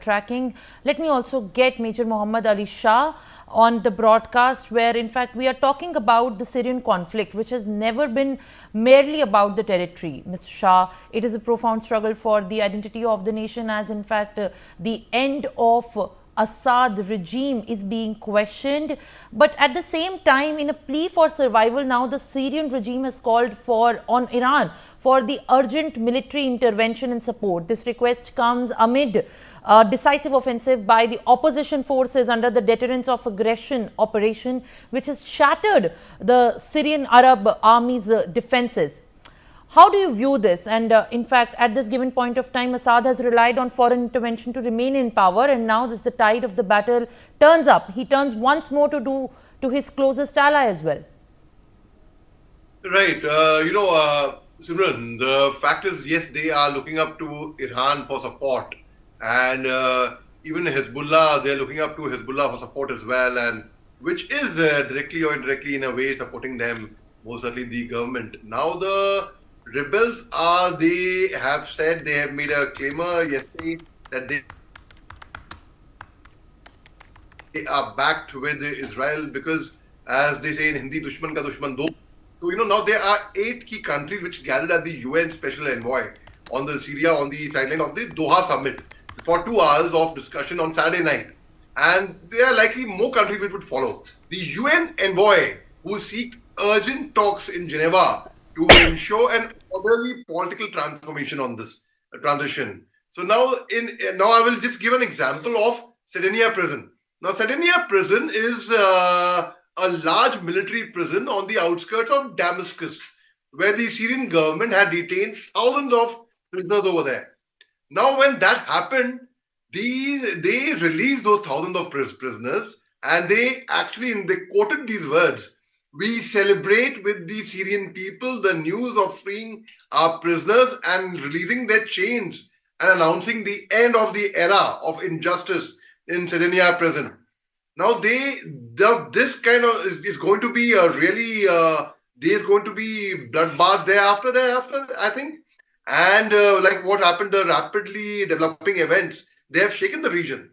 tracking. Let me also get Major Mohammad Ali Shah on the broadcast, where in fact we are talking about the Syrian conflict, which has never been merely about the territory. Mr. Shah, it is a profound struggle for the identity of the nation, as in fact the end of Assad regime is being questioned. But at the same time, in a plea for survival, now the Syrian regime has called on Iran for the urgent military intervention and support. This request comes amid a decisive offensive by the opposition forces under the deterrence of aggression operation, which has shattered the Syrian Arab army's defenses. How do you view this? And in fact, at this given point of time, Assad has relied on foreign intervention to remain in power, and now this the tide of the battle turns up. He turns once more to his closest ally as well. Right. Simran, the fact is, yes, they are looking up to Iran for support, and even Hezbollah, they're looking up to Hezbollah for support as well, and which is directly or indirectly in a way supporting them, most certainly the government. Now the rebels they have said, they have made a claimer yesterday that they are backed with Israel because, as they say in Hindi, dushman ka dushman do. So, now there are 8 key countries which gathered at the UN Special Envoy on the Syria, on the sideline of the Doha summit for 2 hours of discussion on Saturday night. And there are likely more countries which would follow. The UN envoy, who seeks urgent talks in Geneva to ensure an orderly political transformation on this transition. So now I will just give an example of Sardinia prison. Now Sardinia prison is a large military prison on the outskirts of Damascus, where the Syrian government had detained thousands of prisoners over there. Now when that happened, they released those thousands of prisoners, and they quoted these words: "We celebrate with the Syrian people the news of freeing our prisoners and releasing their chains and announcing the end of the era of injustice in Sardinia prison." Now this kind of is going to be a really there's going to be bloodbath thereafter, I think. And like what happened, the rapidly developing events, they have shaken the region.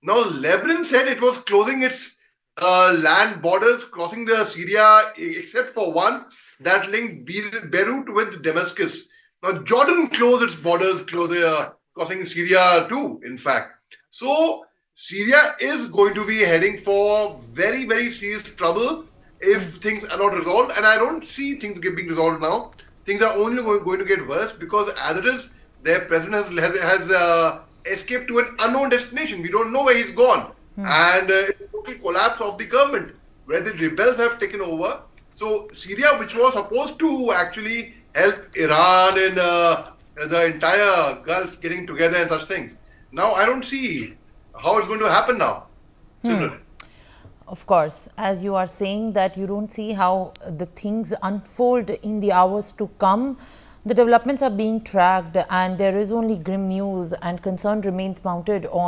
Now Lebanon said it was closing its land borders crossing the Syria, except for one that linked Beirut with Damascus. Now Jordan closed its borders, crossing Syria too, in fact. So Syria is going to be heading for very, very serious trouble if things are not resolved. And I don't see things being resolved now. Things are only going to get worse, because as it is, their president has escaped to an unknown destination. We don't know where he's gone. And it's a total collapse of the government, where the rebels have taken over. So Syria, which was supposed to actually help Iran in the entire Gulf getting together and such things, now I don't see how it's going to happen now. Of course, as you are saying that you don't see how the things unfold in the hours to come. The developments are being tracked, and there is only grim news, and concern remains mounted on